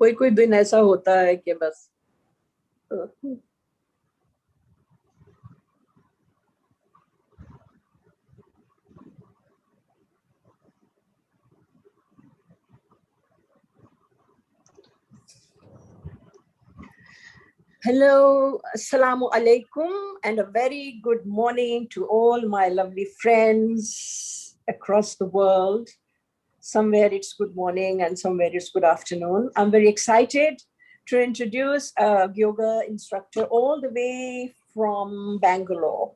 कोई कोई दिन ऐसा होता है कि बस Hello, Assalamu alaikum, and a very good morning to all my lovely friends across the world. Somewhere it's good morning and somewhere it's good afternoon. I'm very excited to introduce a yoga instructor all the way from Bangalore.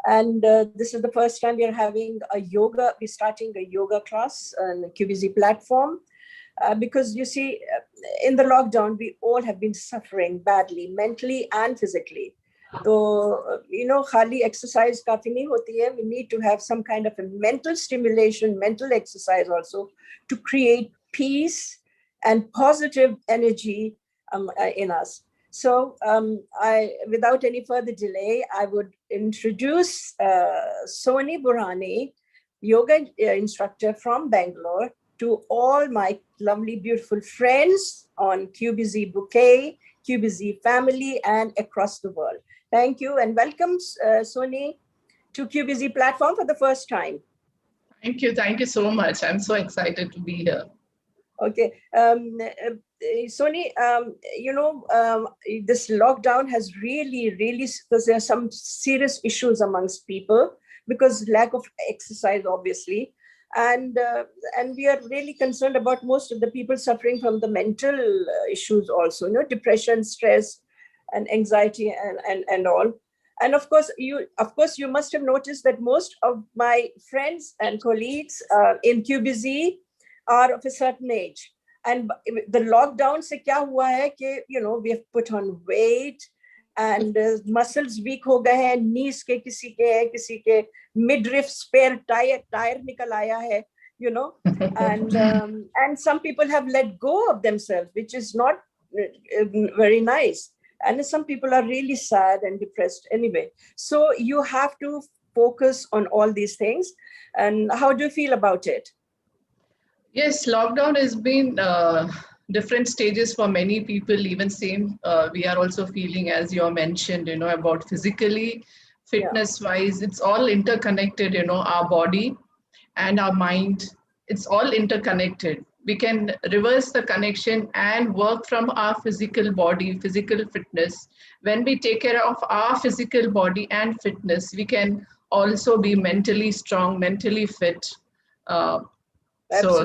And this is the first time we're starting a yoga class on the QBZ platform. Because you see, in the lockdown, we all have been suffering badly, mentally and physically. So, khali exercise kafi nahi hoti hai. We need to have some kind of a mental stimulation, mental exercise also to create peace and positive energy in us. So without any further delay, I would introduce Soni Burhani, yoga instructor from Bangalore, to all my lovely, beautiful friends on QBZ Bouquet, QBZ family, and across the world. Thank you and welcome, Soni, to QBZ platform for the first time. Thank you so much. I'm so excited to be here. Okay, Soni, this lockdown has really, because there are some serious issues amongst people because lack of exercise, obviously. And we are really concerned about most of the people suffering from the mental issues also, depression, stress, and anxiety, and all. And of course, you must have noticed that most of my friends and colleagues in QBZ are of a certain age. And the lockdown se kya hua hai ke, we have put on weight and muscles weak ho gaye hain, knees ke kisi ke midriff spare tire nikal aaya hai, and some people have let go of themselves, which is not very nice. And some people are really sad and depressed anyway. So you have to focus on all these things. And how do you feel about it? Yes, lockdown has been different stages for many people. Even same, we are also feeling, as you mentioned, about physically, fitness-wise, it's all interconnected. Our body and our mind, it's all interconnected. We can reverse the connection and work from our physical body, physical fitness. When we take care of our physical body and fitness, we can also be mentally strong, mentally fit. So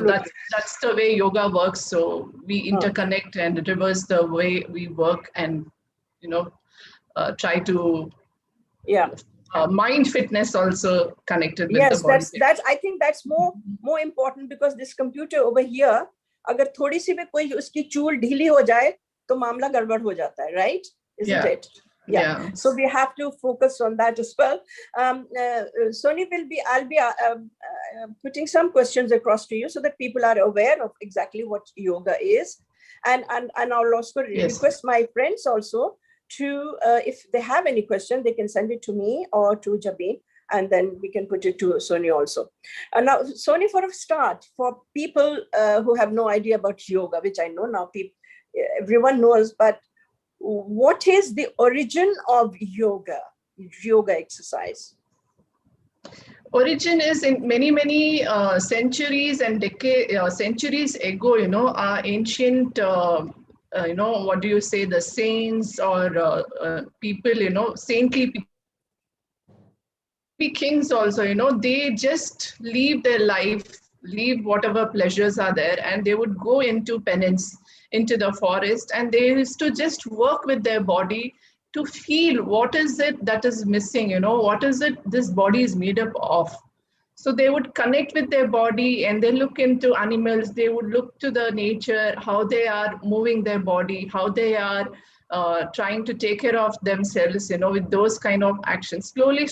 that's the way yoga works. So we interconnect and reverse the way we work and, try to mind fitness also connected with the body. Yes, I think that's more important because this computer over here, agar thodi si bhi koi uski chool dhili ho jaye, to मामला गड़बड़ हो जाता है, right? Isn't it? Yeah. So we have to focus on that as well. Soni I'll be putting some questions across to you so that people are aware of exactly what yoga is. And I'll also request my friends also to, if they have any question, they can send it to me or to Jabin, and then we can put it to Soni also. Now, Soni, for a start, for people who have no idea about yoga, which I know now everyone knows, but what is the origin of yoga exercise? Origin is in many centuries and centuries ago, our ancient, what do you say, the saints or people, saintly people, kings also, they just leave their life, leave whatever pleasures are there, and they would go into penance, into the forest, and they used to just work with their body to feel what is it that is missing, what is it this body is made up of. So they would connect with their body and they look into animals, they would look to the nature, how they are moving their body, how they are trying to take care of themselves, with those kind of actions. Slowly,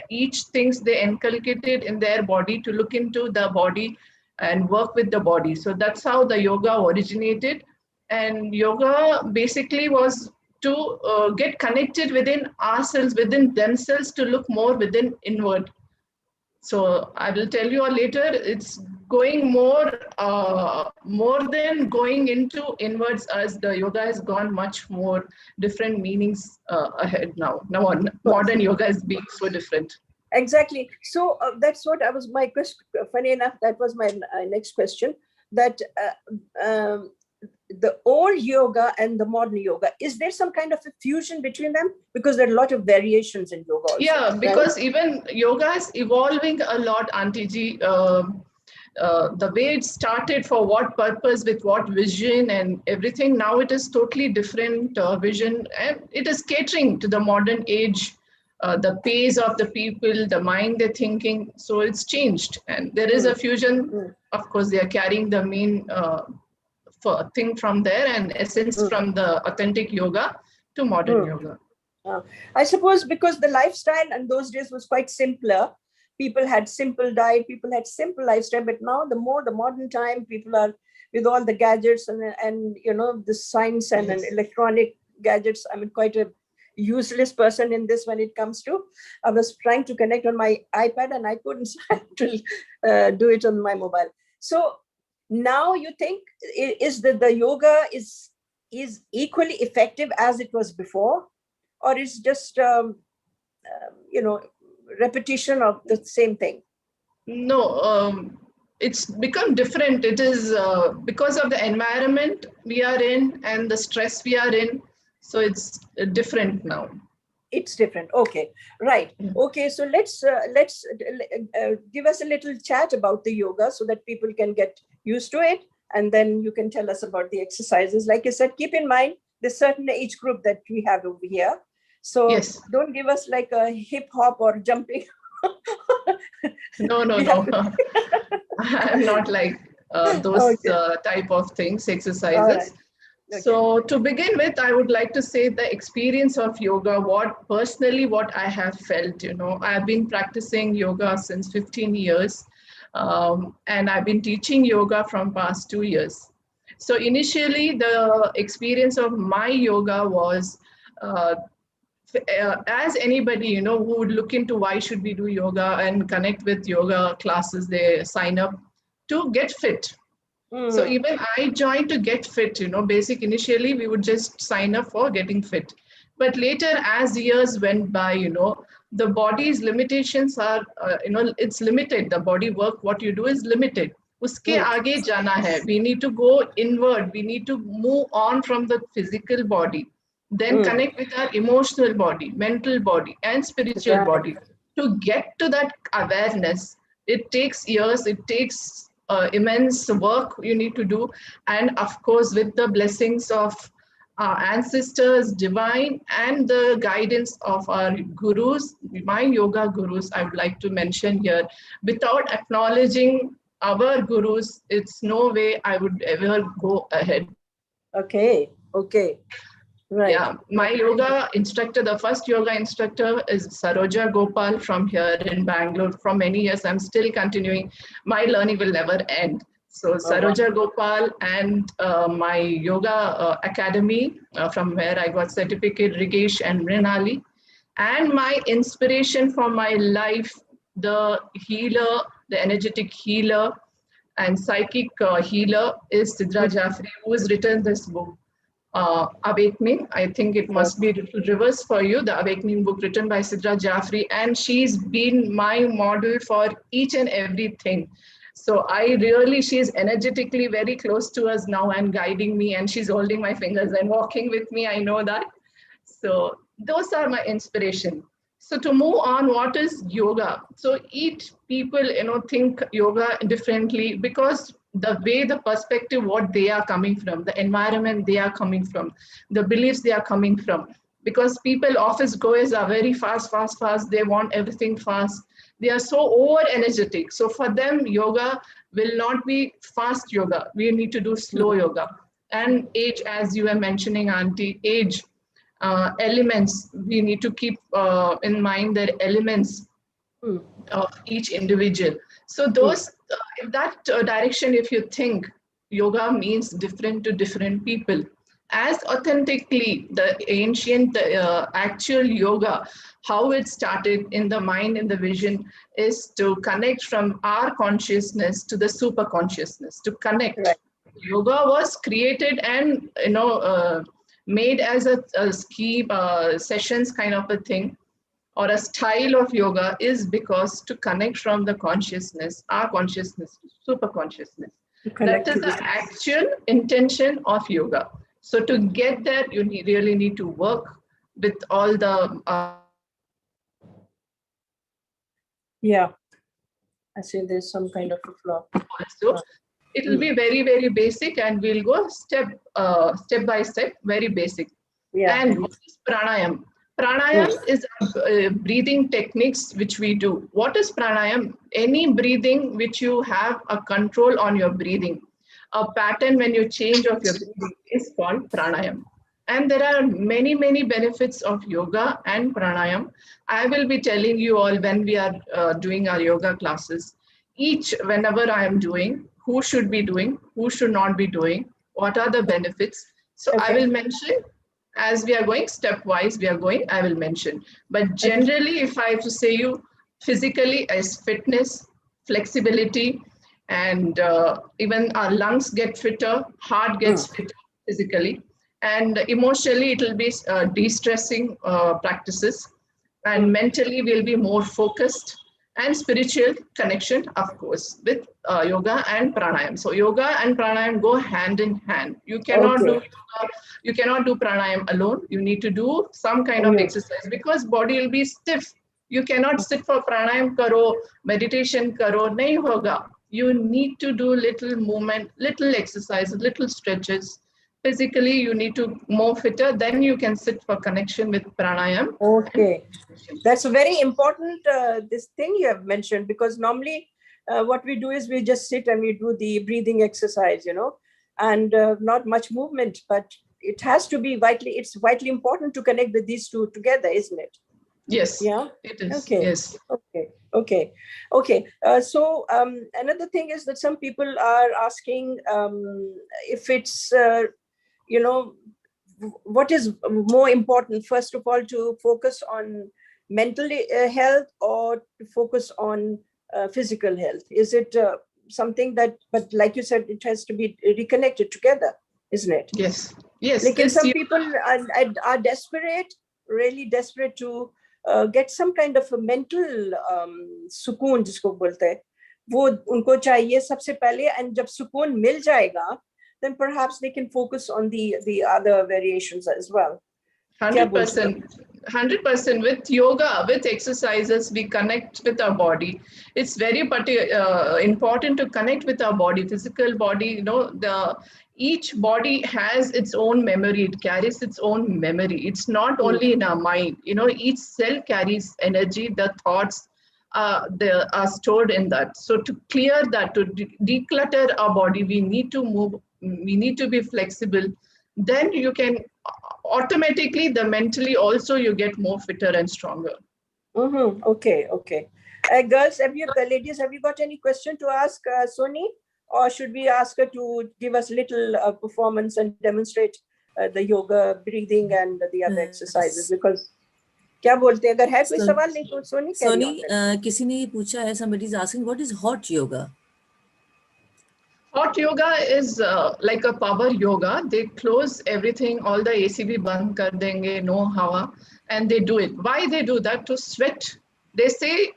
each things they inculcated in their body to look into the body and work with the body. So that's how the yoga originated. And yoga basically was to get connected within ourselves, within themselves, to look more within inward. So I will tell you later, it's going more than going into inwards, as the yoga has gone much more different meanings ahead now. Now modern yoga is being so different. Exactly. So that's what I was my question. Funny enough, that was my next question. That the old yoga and the modern yoga, is there some kind of a fusion between them? Because there are a lot of variations in yoga also. Yeah, because even yoga is evolving a lot, Auntie Ji. The way it started, for what purpose, with what vision and everything, now it is totally different vision, and it is catering to the modern age, the pace of the people, the mind they're thinking. So it's changed, and there is a fusion. Of course, they are carrying the main thing from there and essence from the authentic yoga to modern yoga. I suppose because the lifestyle in those days was quite simpler. People had simple diet, people had simple lifestyle, but now the modern time, people are with all the gadgets and the science and electronic gadgets. I'm quite a useless person in this when it comes to. I was trying to connect on my iPad and I couldn't do it on my mobile. So now you think is that the yoga is equally effective as it was before, or is just repetition of the same thing? No, it's become different. It is because of the environment we are in and the stress we are in. So it's different now. It's different. Okay, right. Okay, so let's give us a little chat about the yoga so that people can get used to it, and then you can tell us about the exercises. Like I said, keep in mind there's certain age group that we have over here. So yes, don't give us like a hip hop or jumping. No. I'm not like those type of things, exercises. Okay. So to begin with, I would like to say the experience of yoga, what I have felt, I've been practicing yoga since 15 years. And I've been teaching yoga from past 2 years. So initially the experience of my yoga was, as anybody, who would look into why should we do yoga and connect with yoga classes, they sign up to get fit. So even I joined to get fit, basic initially we would just sign up for getting fit. But later as years went by, the body's limitations are, it's limited. The body work, what you do is limited. Uske aage jana hai. We need to go inward. We need to move on from the physical body, then connect with our emotional body, mental body, and spiritual body. To get to that awareness, it takes years, it takes immense work you need to do. And of course, with the blessings of our ancestors, divine, and the guidance of our gurus, my yoga gurus, I would like to mention here. Without acknowledging our gurus, it's no way I would ever go ahead. Okay. Right. Yeah, my yoga instructor, the first yoga instructor is Saroja Gopal from here in Bangalore. From many years, I'm still continuing. My learning will never end. So Saroja Gopal and my yoga academy from where I got certificate, Rigesh and Mrinali. And my inspiration for my life, the healer, the energetic healer and psychic healer is Sidra Jaffrey, who has written this book. Awakening. I think it must be reverse for you, the Awakening book written by Sidra Jaffrey, and she's been my model for each and everything. So she's energetically very close to us now and guiding me, and she's holding my fingers and walking with me, I know that. So those are my inspiration. So to move on, what is yoga? So each people, think yoga differently because the way, the perspective, what they are coming from, the environment they are coming from, the beliefs they are coming from. Because people, office goers are very fast. They want everything fast. They are so over energetic. So for them, yoga will not be fast yoga. We need to do slow yoga. And age, as you were mentioning, Auntie, age, elements, we need to keep in mind the elements of each individual. So those, that direction, if you think, yoga means different to different people. as authentically the ancient actual yoga, how it started in the mind, in the vision, is to connect from our consciousness to the super consciousness, to connect. Right. Yoga was created and made as a scheme, sessions kind of a thing, or a style of yoga, is because to connect from the consciousness, our consciousness, to super consciousness. To That connect is to the this. actual intention of yoga. So to get there, you really need to work with all the Yeah. I see there's some kind of a flaw. also. It will be very, very basic, and we'll go step by step, very basic. Yeah. And what is pranayam? Pranayam is breathing techniques which we do. What is pranayam? Any breathing which you have a control on your breathing. A pattern when you change of your breathing is called pranayam. And there are many, many benefits of yoga and pranayam. I will be telling you all when we are doing our yoga classes. Each, whenever I am doing, who should be doing, who should not be doing, what are the benefits. So I Okay. will mention as we are going stepwise, we are going, I will mention. But Okay. generally, if I have to say you, physically as fitness, flexibility, and even our lungs get fitter, heart gets fitter physically, and emotionally it will be de-stressing practices, and mentally we'll be more focused, and spiritual connection, of course, with yoga and pranayam. So yoga and pranayam go hand in hand. You cannot do Okay. yoga, you cannot do pranayam alone. You need to do some kind of exercise because body will be stiff. You cannot sit for pranayam karo, meditation karo, nahi hoga. You need to do little movement, little exercise, little stretches. Physically, you need to more fitter. Then you can sit for connection with pranayam. Okay. That's a very important this thing you have mentioned, because normally what we do is we just sit and we do the breathing exercise, and not much movement, but it has to be it's vitally important to connect with these two together, isn't it? Yes, Yeah. it is. Okay. Yes. Okay. So another thing is that some people are asking if it's what is more important, first of all, to focus on mental health or to focus on physical health? Is it something that, but like you said, it has to be reconnected together, isn't it? Yes. Yes. Like some people are desperate, really desperate to get some kind of a mental सुकून जिसको बोलते हैं, वो उनको चाहिए सबसे पहले, and जब सुकून मिल जाएगा, then perhaps they can focus on the other variations as well. 100%. 100% with yoga, with exercises, we connect with our body. It's very important to connect with our body, physical body. Each body has its own memory. It carries its own memory. It's not only in our mind. Each cell carries energy. The thoughts they are stored in that. So to clear that, to declutter our body, we need to move. We need to be flexible. Then you can automatically, the mentally also, you get more fitter and stronger. Okay. Girls, ladies, have you got any question to ask Soni, or should we ask her to give us little performance and demonstrate the yoga, breathing, and the other exercises? Because क्या बोलते हैं, अगर है कोई सवाल, नहीं तो Soni carry on. किसी ने ये पूछा है, somebody is asking, what is hot yoga? Hot yoga is like a power yoga. They close everything, all the AC bhi band kar denge, no hawa, and they do it. Why they do that? To sweat. They say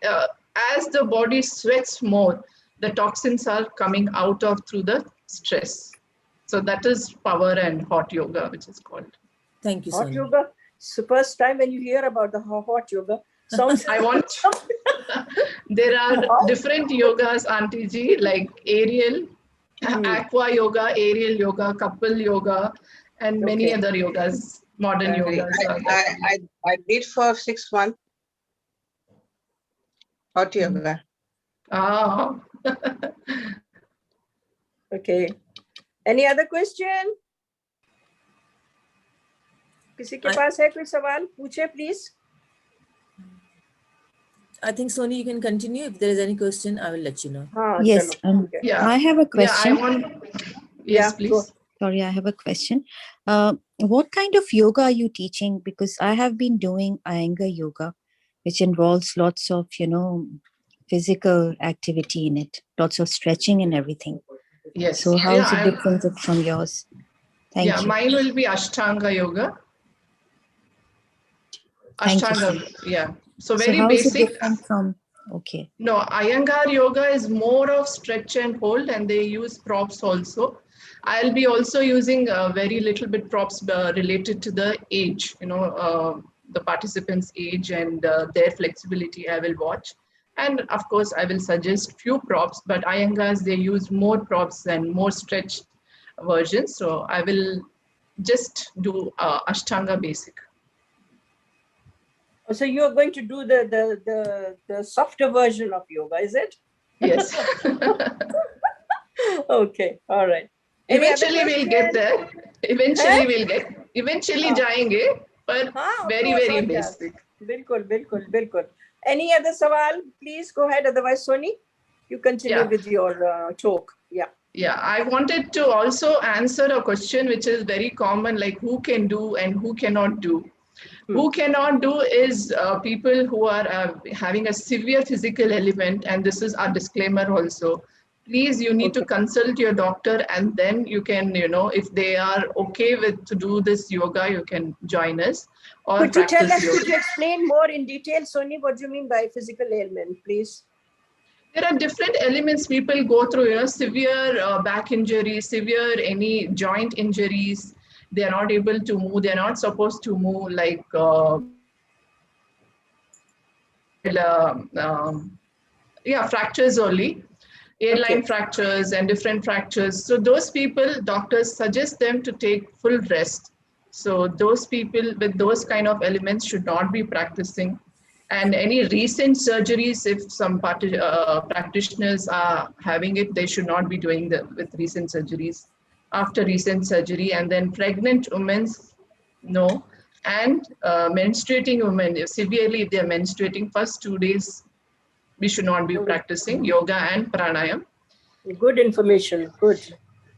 as the body sweats more, the toxins are coming out of through the stress. So that is power and hot yoga, which is called. Thank you, Hot Soni. yoga. It's the first time when you hear about the hot yoga. Sounds. I want. There are different yogas, Auntie Ji, like aerial, aqua yoga, aerial yoga, couple yoga, and many other yogas, modern yogas. I did for 6 months hot yoga. Ah. Okay. Any other question? किसी के पास है कोई सवाल? पूछे, please. I think, Soni, you can continue. If there is any question, I will let you know. Yes, Yeah. I have a question. Yeah, yes, please. Sorry, I have a question. What kind of yoga are you teaching? Because I have been doing Iyengar yoga, which involves lots of, physical activity in it, lots of stretching and everything. Yes. So how is it I'm, different from yours? Thank yeah, you. mine will be Ashtanga yoga. Thank you, Ashtanga, sir. yeah. So So very how is it basic. different from, okay. No, Iyengar yoga is more of stretch and hold, and they use props also. I'll be also using very little bit props related to the age, the participants' age and their flexibility. I will watch, and of course, I will suggest few props. But Iyengars, they use more props and more stretched versions. So I will just do Ashtanga basic. So you're going to do the softer version of yoga, is it? Yes. Okay, all right. Any other Eventually we'll get question? there. Eventually हाँ जाएंगे, but हाँ, of very, course, very और क्या? basic. बिल्कुल बिल्कुल बिल्कुल. Any other सवाल? Please go ahead. Otherwise, Soni, you continue Yeah. with your talk. Yeah. Yeah, I wanted to also answer a question which is very common, like who can do and who cannot do. Who cannot do is people who are having a severe physical element, and this is our disclaimer also. Please, you need to Okay. consult your doctor, and then you can, if they are okay with to do this yoga, you can join us or Could you tell practice us? yoga. Could you explain more in detail, Soni? What do you mean by physical ailment, please? There are different elements people go through, severe back injury, severe any joint injuries. They are not able to move. They are not supposed to move, like fractures only, airline Okay. fractures and different fractures. So those people, doctors suggest them to take full rest. So those people with those kind of elements should not be practicing. And any recent surgeries, if some practitioners are having it, they should not be doing with recent surgeries. After recent surgery, and then pregnant women, no. And menstruating women, severely if they're menstruating, first 2 days, we should not be practicing yoga and pranayam. Good information. Good.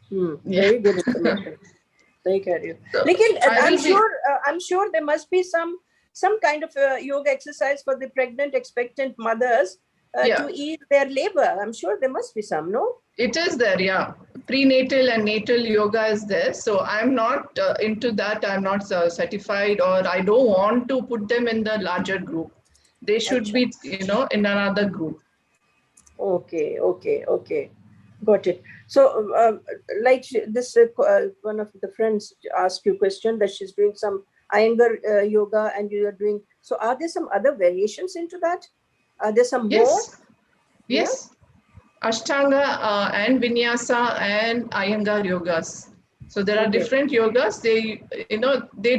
Yeah. Very good information. Sही कह रही हो. So लेकिन I will be. I'm sure there must be some kind of yoga exercise for the pregnant expectant mothers Yeah. to ease their labor. I'm sure there must be some, no? It is there, yeah. Prenatal and natal yoga is there. So I'm not into that. I'm not certified, or I don't want to put them in the larger group. They should be, in another group. Okay. Got it. So, like this, one of the friends asked you a question that she's doing some Iyengar yoga and you are doing. So, are there some other variations into that? Are there some more? Yes. Ashtanga and Vinyasa and Iyengar yogas. So there are different yogas. They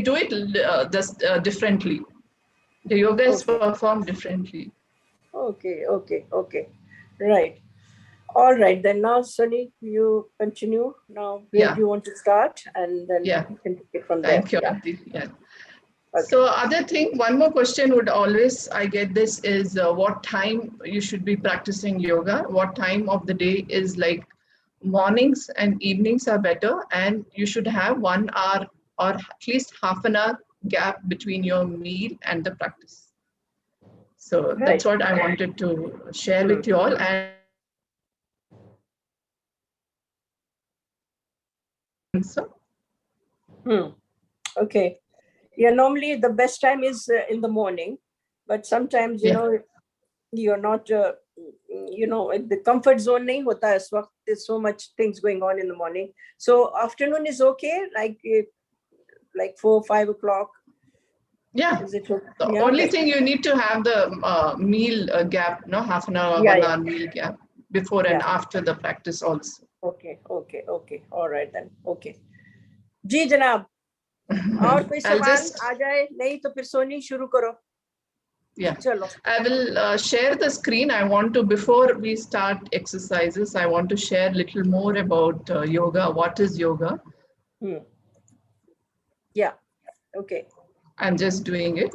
do it differently. The yoga is performed differently. Okay. Right. All right. Then now, Sunny, you continue. Now, where do you want to start? And then you can take it from there. Thank you, Yeah. Auntie. Yeah. Okay. So other thing, one more question would always, I get this, is what time you should be practicing yoga? What time of the day is like mornings and evenings are better, and you should have 1 hour or at least half an hour gap between your meal and the practice. So that's what I wanted to share with you all. And so. Okay. Yeah, normally the best time is in the morning, but sometimes, you're not, the comfort zone nahi hota hai is waqt. There's so much things going on in the morning. So afternoon is okay, like 4, 5 o'clock. Yeah. Is it okay? The only thing you need to have the meal gap, half an hour, 1 hour meal gap before and after the practice also. Okay. All right then. Okay. जी जनाब. और कोई सवाल आ जाए नहीं तो फिर सोनी शुरू करो. Yeah, Chalo. I will share the screen. I want to, before we start exercises, I want to share a little more about yoga. What is yoga? Yeah, okay. I'm just doing it.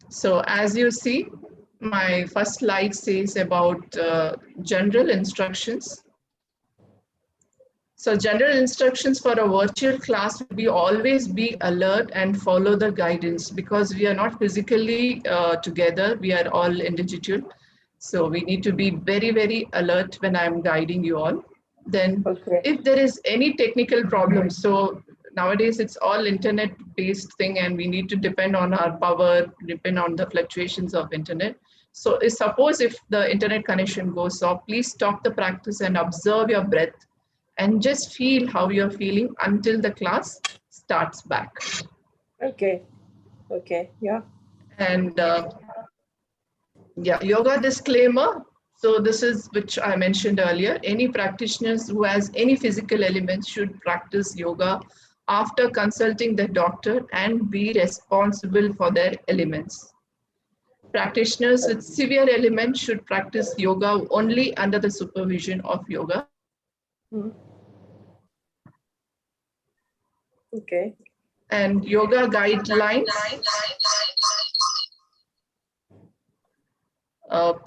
So as you see, My first slide says about general instructions. So general instructions for a virtual class would be always be alert and follow the guidance, because we are not physically together, we are all individual. So we need to be very, very alert when I'm guiding you all. Then Okay. if there is any technical problem, so nowadays it's all internet based thing and we need to depend on our power, depend on the fluctuations of internet. So suppose if the internet connection goes off, please stop the practice and observe your breath and just feel how you're feeling until the class starts back. Okay. Okay. Yeah. And yeah, yoga disclaimer. So this is which I mentioned earlier. Any practitioners who has any physical elements should practice yoga after consulting the doctor and be responsible for their elements. Practitioners with severe elements should practice yoga only under the supervision of yoga. Mm. Okay. And yoga guidelines.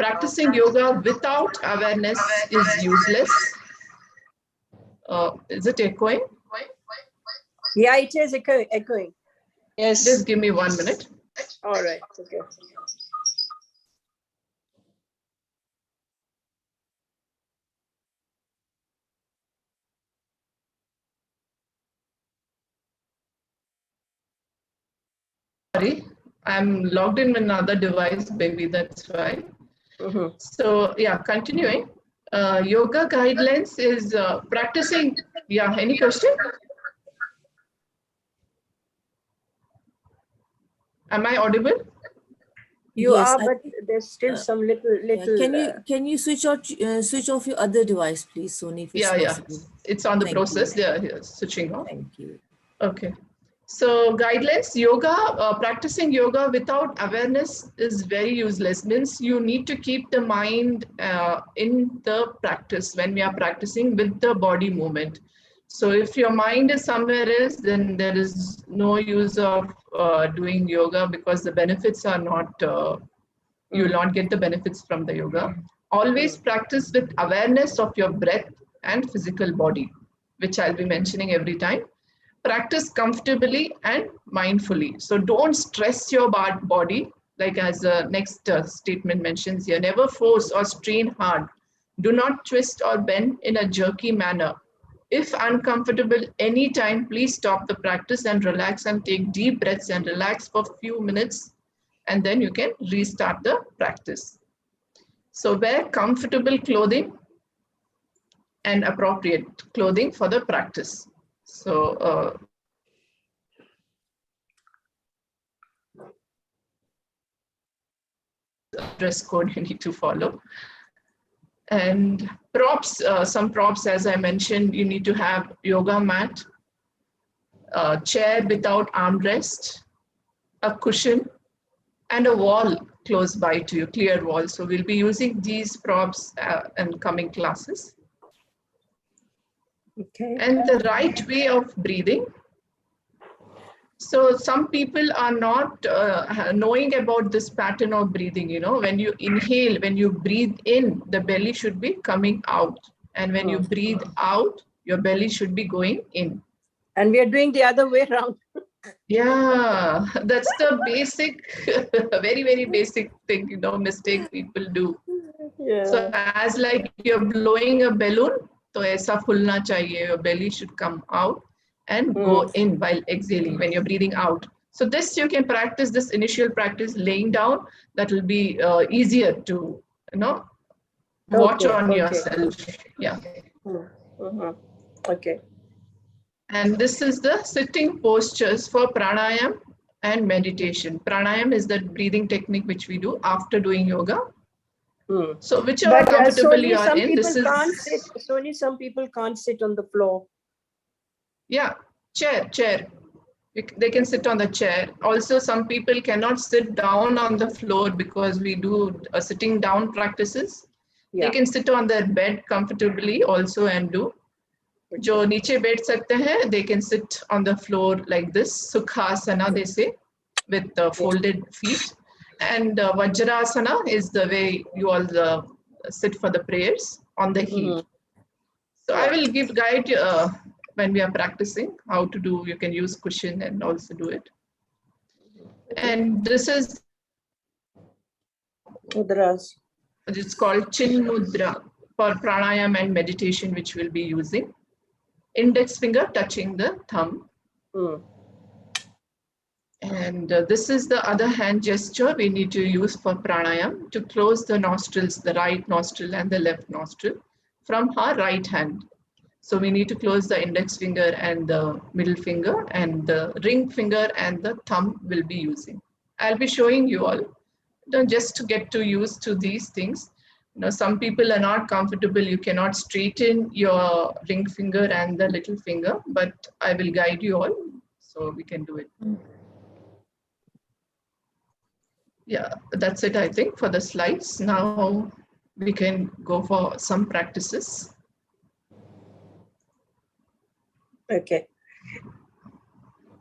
Practicing yoga without awareness is useless. Is it echoing? Yeah, it is echoing. Yes. Just give me 1 minute. All right. Okay. Sorry, I'm logged in with another device, maybe that's why. Mm-hmm. So yeah, continuing. Yoga guidelines is practicing. Yeah, any question? Am I audible? You Yes, are, I but think, there's still some little. yeah. Can you switch off your other device, please, Sony, if it's Yeah, yeah. possible? It's on the Thank you. process. They're switching on. Thank you. Okay. So guidelines, yoga, practicing yoga without awareness is very useless. Means you need to keep the mind in the practice when we are practicing with the body movement. So if your mind is somewhere else, then there is no use of doing yoga, because the benefits are not, you will not get the benefits from the yoga. Always practice with awareness of your breath and physical body, which I'll be mentioning every time. Practice comfortably and mindfully. So don't stress your body, like as the next statement mentions here. Never force or strain hard. Do not twist or bend in a jerky manner. If uncomfortable anytime, please stop the practice and relax and take deep breaths and relax for a few minutes, and then you can restart the practice. So wear comfortable clothing and appropriate clothing for the practice. So dress code you need to follow. And props, some props, as I mentioned, you need to have yoga mat, a chair without armrest, a cushion, and a wall close by to you, clear wall. So we'll be using these props in coming classes. Okay. And the right way of breathing. So some people are not knowing about this pattern of breathing. You know, when you inhale, when you breathe in, the belly should be coming out. And when you breathe out, your belly should be going in. And we are doing the other way around. Yeah, that's the basic, very, very basic thing, you know, mistake people do. Yeah. So as like you're blowing a balloon, तो ऐसा फूलना चाहिए, your belly should come out and go in while exhaling when you're breathing out. So this you can practice, this initial practice laying down, that will be easier to, you know, watch on yourself. Yeah. Okay. And this is the sitting postures for pranayam and meditation. Pranayam is the breathing technique which we do after doing yoga. So whichever comfortable Sony, you are some in, people this is... can't sit. Sony, some people can't sit on the floor. Yeah, chair. They can sit on the chair. Also, some people cannot sit down on the floor because we do sitting down practices. Yeah. They can sit on their bed comfortably also and do. जो नीचे बैठ सकते हैं, they can sit on the floor like this, sukhasana they say, with folded feet. And Vajrasana is the way you all sit for the prayers on the heel. So I will guide when we are practicing how to do. You can use cushion and also do it. And this is Mudras. it's called Chin Mudra for pranayam and meditation, which we'll be using. Index finger touching the thumb. And this is the other hand gesture we need to use for pranayam to close the nostrils, the right nostril and the left nostril from our right hand. So we need to close the index finger and the middle finger, and the ring finger and the thumb will be using. I'll be showing you all, just to get to use to these things. Some people are not comfortable. You cannot straighten your ring finger and the little finger, but I will guide you all so we can do it. Yeah, that's it, I think, for the slides. Now we can go for some practices. Okay.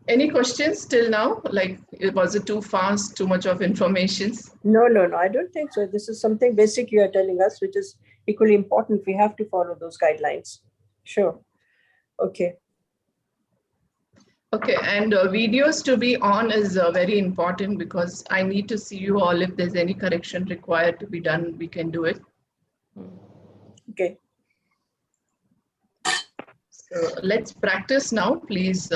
Any questions till now? Like, was it too fast, too much of information? No, I don't think so. This is something basic you are telling us, which is equally important. We have to follow those guidelines. Sure. Okay. Okay, and videos to be on is very important because I need to see you all. If there's any correction required to be done, we can do it. Okay. So let's practice now, please.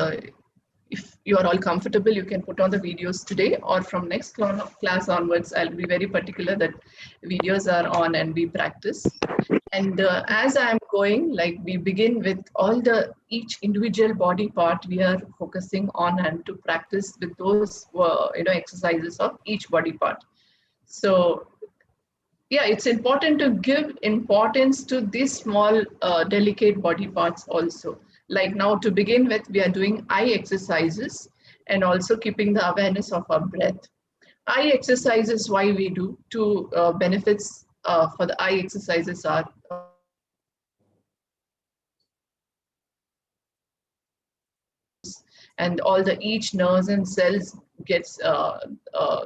If you are all comfortable, you can put on the videos today, or from next class onwards, I'll be very particular that videos are on and we practice. And as I'm going, like, we begin with all each individual body part we are focusing on, and to practice with those exercises of each body part. So yeah, it's important to give importance to these small delicate body parts also. Like now, to begin with, we are doing eye exercises and also keeping the awareness of our breath. Eye exercises, why we do, two benefits for the eye exercises are and all each nerves and cells gets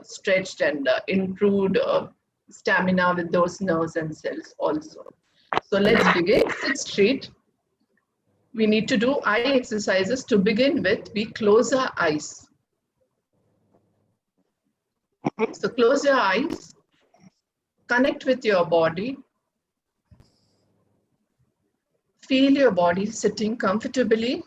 stretched and improved stamina with those nerves and cells also. So let's begin. Sit straight. We need to do eye exercises. To begin with, we close our eyes. So close your eyes, connect with your body. Feel your body sitting comfortably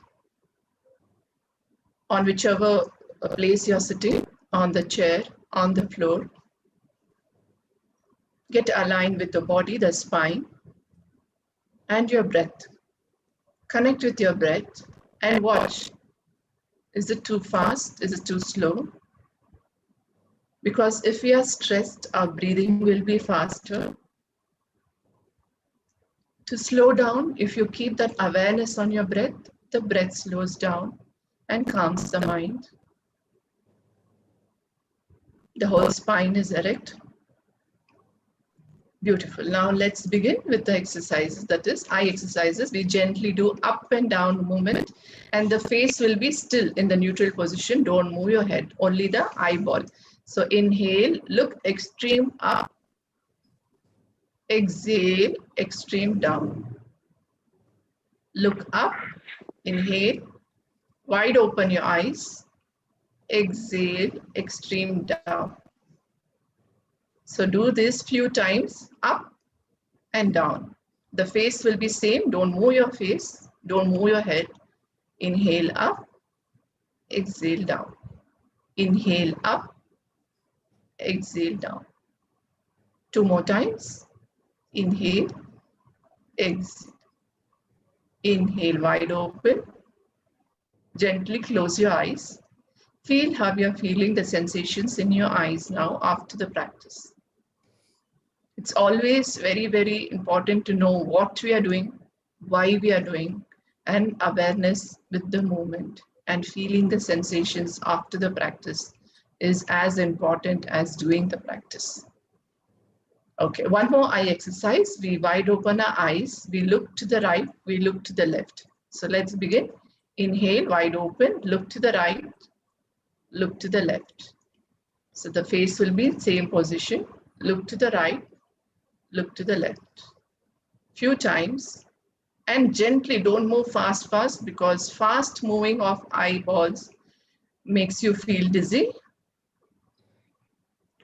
on whichever place you're sitting, on the chair, on the floor. Get aligned with the body, the spine, and your breath. Connect with your breath and watch. Is it too fast? Is it too slow? Because if we are stressed, our breathing will be faster. To slow down, if you keep that awareness on your breath, the breath slows down and calms the mind. The whole spine is erect. Beautiful. Now let's begin with the exercises. That is eye exercises. We gently do up and down movement, and the face will be still in the neutral position. Don't move your head, only the eyeball. So inhale, look extreme up. Exhale, extreme down. Look up, inhale, wide open your eyes. Exhale, extreme down. So do this few times, up and down. The face will be same. Don't move your face. Don't move your head. Inhale up, exhale down. Inhale up, exhale down. Two more times. Inhale, exhale. Inhale wide open. Gently close your eyes. Feel how you're feeling the sensations in your eyes now after the practice. It's always very, very important to know what we are doing, why we are doing, and awareness with the movement and feeling the sensations after the practice is as important as doing the practice. Okay, one more eye exercise. We wide open our eyes. We look to the right, we look to the left. So let's begin. Inhale, wide open, look to the right, look to the left. So the face will be same position. Look to the right, look to the left. Few times. And gently, don't move fast because fast moving of eyeballs makes you feel dizzy.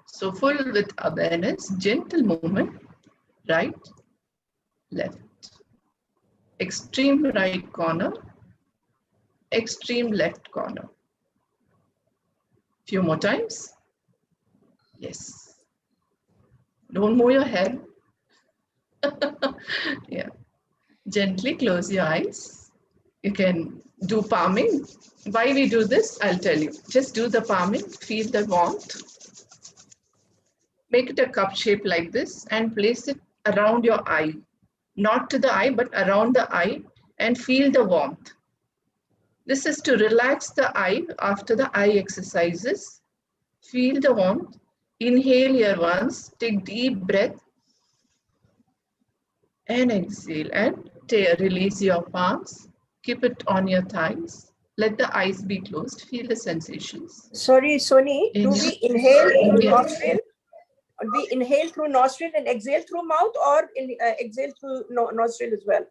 So full with awareness, gentle movement, right, left. Extreme right corner, extreme left corner. Few more times. Yes. Don't move your head. Yeah. Gently close your eyes. You can do palming. Why we do this, I'll tell you. Just do the palming, feel the warmth. Make it a cup shape like this and place it around your eye. Not to the eye, but around the eye, and feel the warmth. This is to relax the eye after the eye exercises. Feel the warmth. Inhale here once, take deep breath, and exhale, and release your palms. Keep it on your thighs. Let the eyes be closed. Feel the sensations. Sorry, Soni, do we inhale through Yeah. nostril? We inhale through nostril and exhale through mouth, or exhale through nostril as well?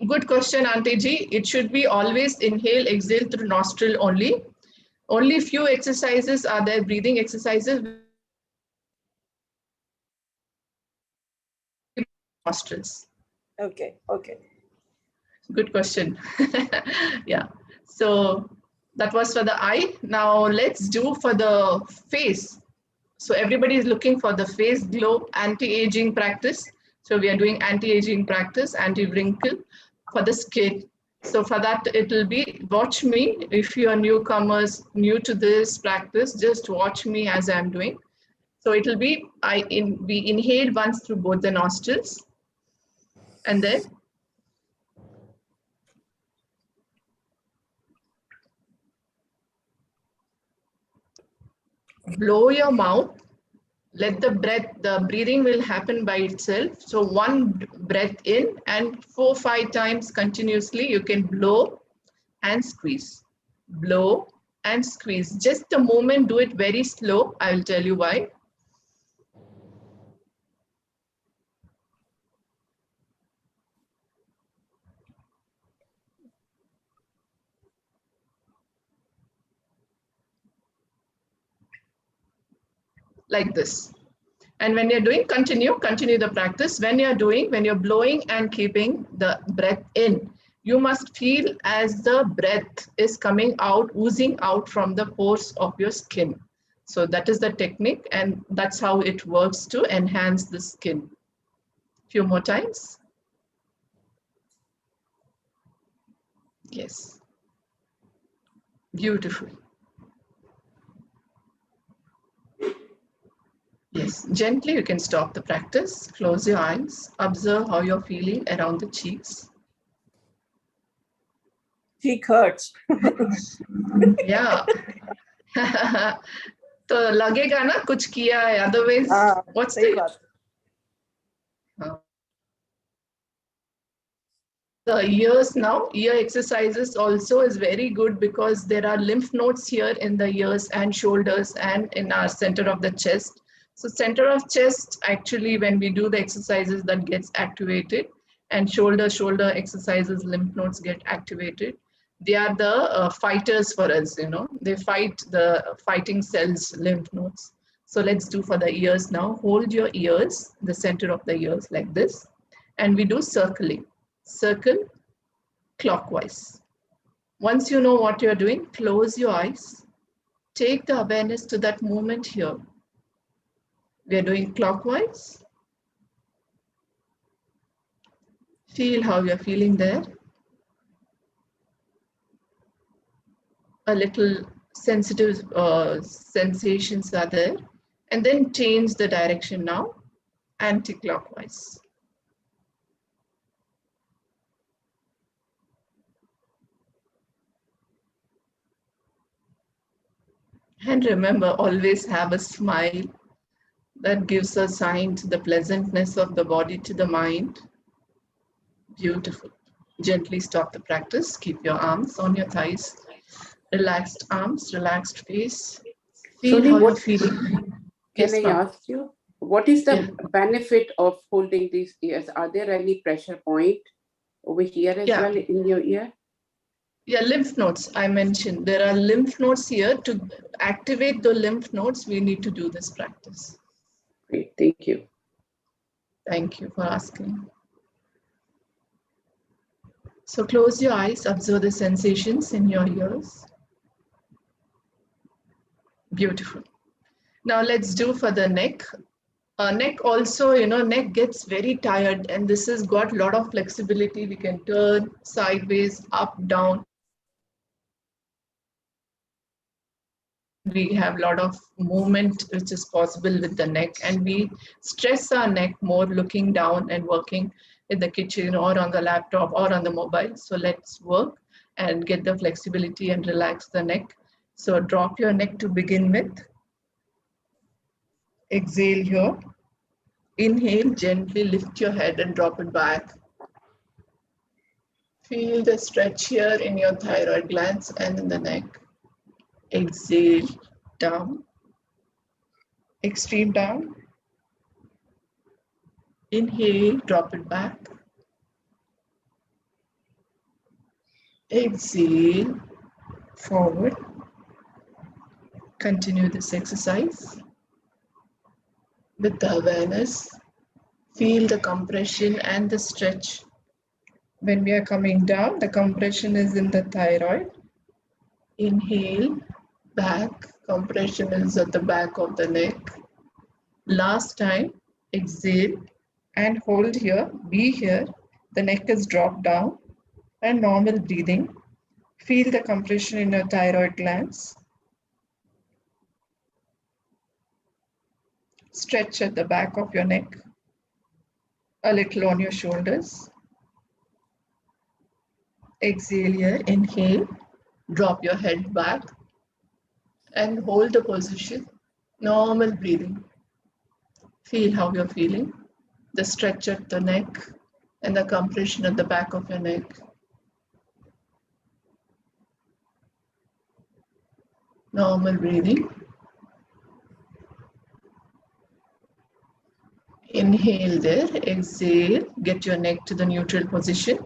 Good question, Auntie Ji. It should be always inhale, exhale through nostril only. Only few exercises are there, breathing exercises. Nostrils. Okay, okay. Good question. Yeah. So that was for the eye. Now let's do for the face. So everybody is looking for the face glow anti-aging practice. So we are doing anti-aging practice, anti-wrinkle for the skin. So for that, it will be, watch me. If you are newcomers, new to this practice, just watch me as I'm doing. So it will be, we inhale once through both the nostrils, and then blow your mouth. Let the breathing will happen by itself. So one breath in, and 4-5 times continuously, you can blow and squeeze. Blow and squeeze. Just the moment, do it very slow. I will tell you why. Like this. And when you're doing, continue the practice. When you're blowing and keeping the breath in, you must feel as the breath is coming out, oozing out from the pores of your skin. So that is the technique, and that's how it works to enhance the skin. Few more times. Yes. Beautiful. Yes, gently you can stop the practice. Close your eyes. Observe how you're feeling around the cheeks. Cheek hurts. Yeah. तो लगेगा ना कुछ किया है, otherwise what's सही बात. The ears now, ear exercises also is very good because there are lymph nodes here in the ears and shoulders and in our center of the chest. So center of chest, actually, when we do the exercises, that gets activated, and shoulder exercises, lymph nodes get activated. They are the fighters for us, you know, they fight the fighting cells, lymph nodes. So let's do for the ears now. Hold your ears, the center of the ears like this, and we do circling. Circle clockwise. Once you know what you're doing, close your eyes. Take the awareness to that moment here. We are doing clockwise. Feel how you're feeling there. A little sensitive sensations are there. And then change the direction now, anti-clockwise. And remember, always have a smile that gives a sign to the pleasantness of the body to the mind. Beautiful. Gently stop the practice. Keep your arms on your thighs. Relaxed arms, relaxed face. Feel Sony, how you're what feeling. can Yes, I ma'am. ask you? What is the Yeah. benefit of holding these ears? Are there any pressure point over here as Yeah. well in your ear? Yeah, lymph nodes. I mentioned there are lymph nodes here. To activate the lymph nodes, we need to do this practice. Great, thank you. Thank you for asking. So close your eyes, observe the sensations in your ears. Beautiful. Now let's do for the neck. Neck also, neck gets very tired, and this has got a lot of flexibility. We can turn sideways, up, down. We have a lot of movement which is possible with the neck, and we stress our neck more looking down and working in the kitchen or on the laptop or on the mobile. So let's work and get the flexibility and relax the neck. So drop your neck to begin with. Exhale here. Inhale, gently lift your head and drop it back. Feel the stretch here in your thyroid glands and in the neck. Exhale, down. Extreme down. Inhale, drop it back. Exhale, forward. Continue this exercise with the awareness. Feel the compression and the stretch. When we are coming down, the compression is in the thyroid. Inhale, back. Compression is at the back of the neck. Last time, exhale and hold here, be here. The neck is dropped down and normal breathing. Feel the compression in your thyroid glands. Stretch at the back of your neck, a little on your shoulders. Exhale here, inhale, drop your head back and hold the position, normal breathing. Feel how you're feeling, the stretch at the neck and the compression at the back of your neck. Normal breathing. Inhale there, exhale, get your neck to the neutral position.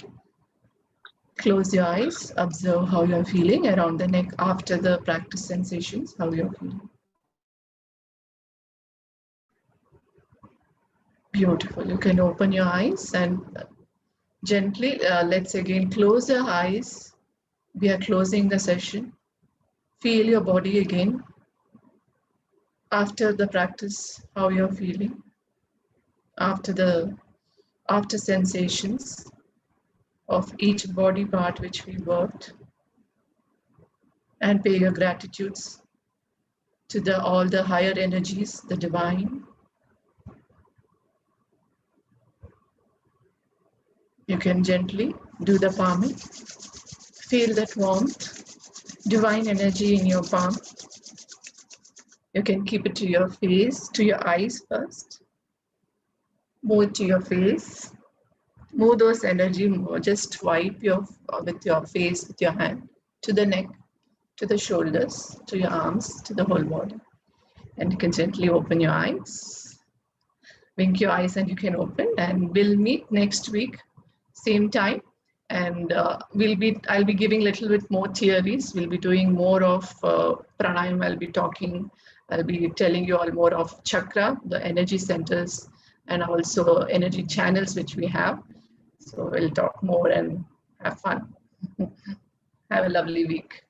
Close your eyes, observe how you're feeling around the neck after the practice sensations, how you're feeling. Beautiful. You can open your eyes and gently, let's again close your eyes. We are closing the session. Feel your body again. After the practice, how you're feeling. After sensations of each body part which we worked. And pay your gratitudes to all the higher energies, the divine. You can gently do the palming. Feel that warmth, divine energy in your palm. You can keep it to your face, to your eyes first. Move it to your face. Move those energy more. Just wipe with your face, with your hand, to the neck, to the shoulders, to your arms, to the whole body. And you can gently open your eyes. Wink your eyes and you can open, and we'll meet next week, same time. And I'll be giving a little bit more theories. We'll be doing more of pranayama. I'll be telling you all more of chakra, the energy centers, and also energy channels which we have. So we'll talk more and have fun. Have a lovely week.